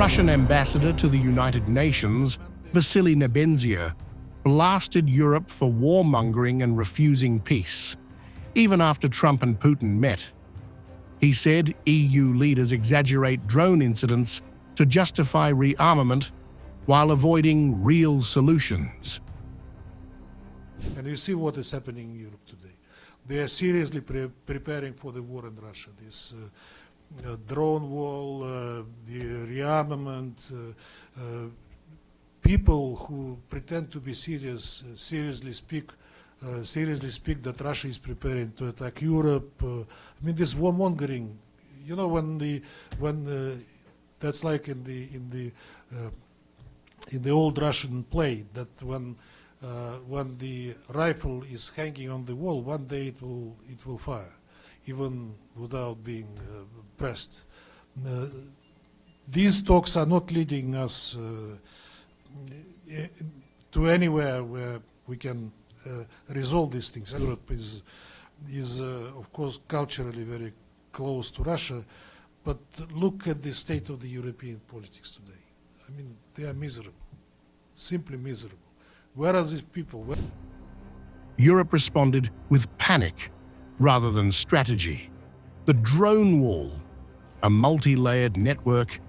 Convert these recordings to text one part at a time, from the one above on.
Russian ambassador to the United Nations, Vassily Nebenzia, blasted Europe for warmongering and refusing peace, even after Trump and Putin met. He said EU leaders exaggerate drone incidents to justify rearmament while avoiding real solutions. And you see what is happening in Europe today. They are seriously preparing for the war in Russia. This drone wall, the rearmament, people who pretend to be serious seriously speak that Russia is preparing to attack Europe. I mean, this warmongering. You know, when that's like in the old Russian play, that when the rifle is hanging on the wall, one day it will fire, even without being pressed. These talks are not leading us to anywhere where we can resolve these things. Europe is of course culturally very close to Russia, but look at the state of the European politics today. I mean, they are miserable, simply miserable. Where are these people? Europe responded with panic rather than strategy. The drone wall, a multi-layered network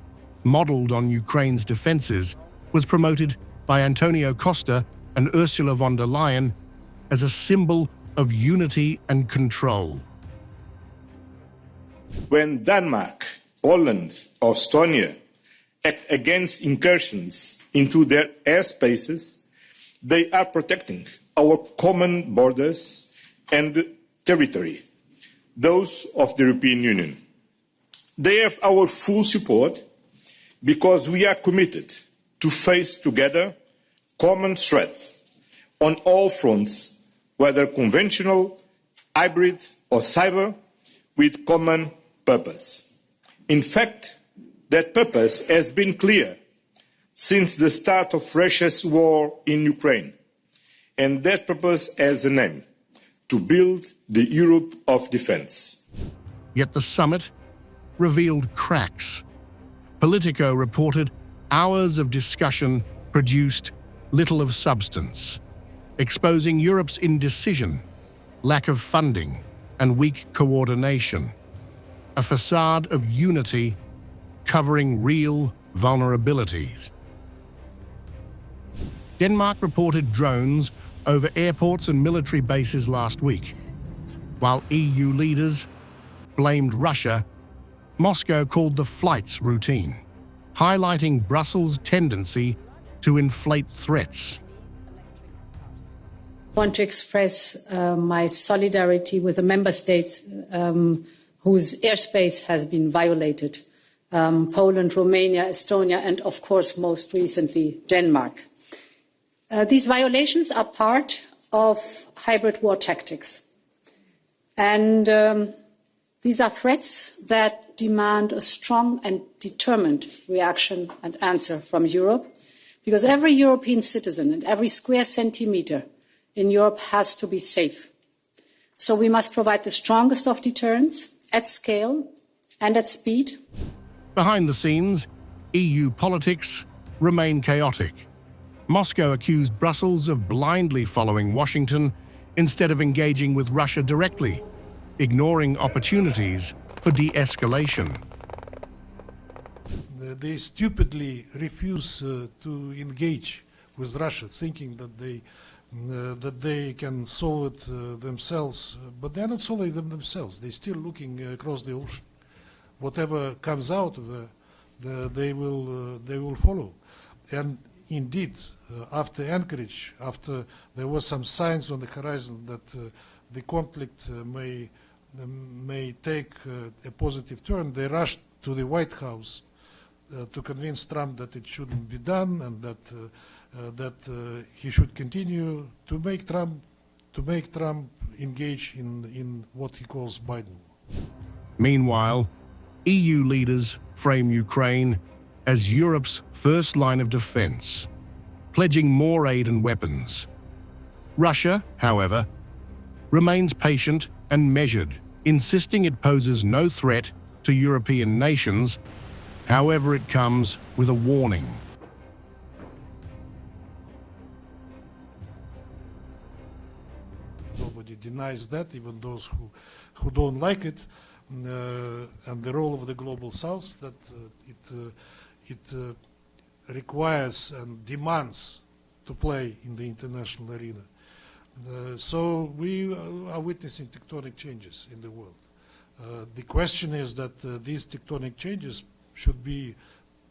modeled on Ukraine's defenses, was promoted by Antonio Costa and Ursula von der Leyen as a symbol of unity and control. When Denmark, Poland, or Estonia act against incursions into their airspaces, they are protecting our common borders and territory, those of the European Union. They have our full support because we are committed to face together common threats on all fronts, whether conventional, hybrid or cyber, with common purpose. In fact, that purpose has been clear since the start of Russia's war in Ukraine, and that purpose has a name: to build the Europe of defense. Yet the summit revealed cracks. Politico reported hours of discussion produced little of substance, exposing Europe's indecision, lack of funding, and weak coordination. A facade of unity covering real vulnerabilities. Denmark reported drones over airports and military bases last week. While EU leaders blamed Russia, Moscow called the flights routine, highlighting Brussels' tendency to inflate threats. I want to express my solidarity with the member states whose airspace has been violated. Poland, Romania, Estonia, and of course, most recently, Denmark. These violations are part of hybrid war tactics. And these are threats that demand a strong and determined reaction and answer from Europe, because every European citizen and every square centimetre in Europe has to be safe. So we must provide the strongest of deterrents at scale and at speed. Behind the scenes, EU politics remain chaotic. Moscow accused Brussels of blindly following Washington instead of engaging with Russia directly, ignoring opportunities for de-escalation. They stupidly refuse to engage with Russia, thinking that they can solve it themselves, but they're not solving them themselves. They're still looking across the ocean. Whatever comes out of they will follow. And indeed, after Anchorage, after there were some signs on the horizon that the conflict may take a positive turn, they rushed to the White House to convince Trump that it shouldn't be done and that he should continue to make Trump engage in what he calls Biden. Meanwhile, EU leaders frame Ukraine as Europe's first line of defense, pledging more aid and weapons. Russia, however, remains patient and measured, insisting it poses no threat to European nations. However, it comes with a warning. Nobody denies that, even those who don't like it, and the role of the global south, that it requires and demands to play in the international arena. So we are witnessing tectonic changes in the world. The question is that these tectonic changes should be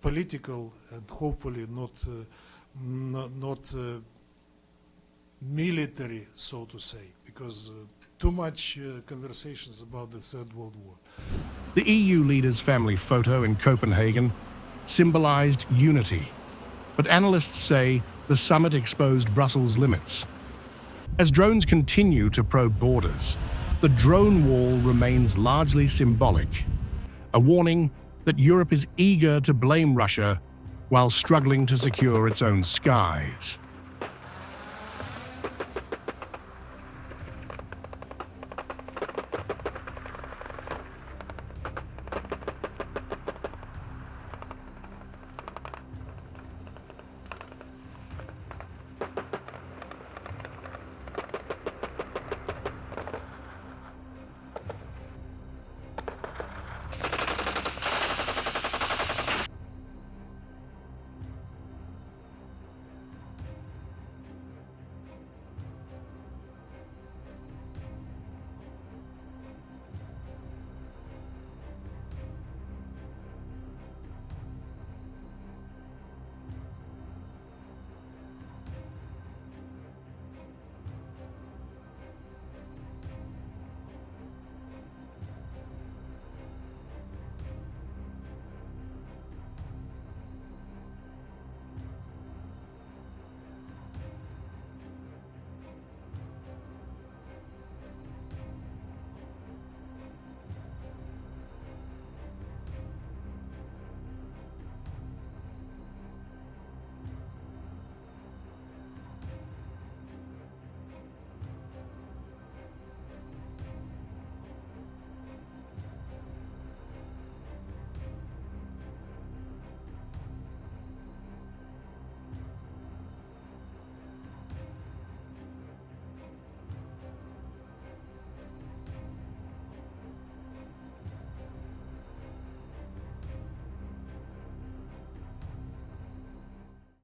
political and hopefully not military, so to say, because too much conversations about the Third World War. The EU leaders' family photo in Copenhagen symbolized unity, but analysts say the summit exposed Brussels' limits. As drones continue to probe borders, the drone wall remains largely symbolic, a warning that Europe is eager to blame Russia while struggling to secure its own skies.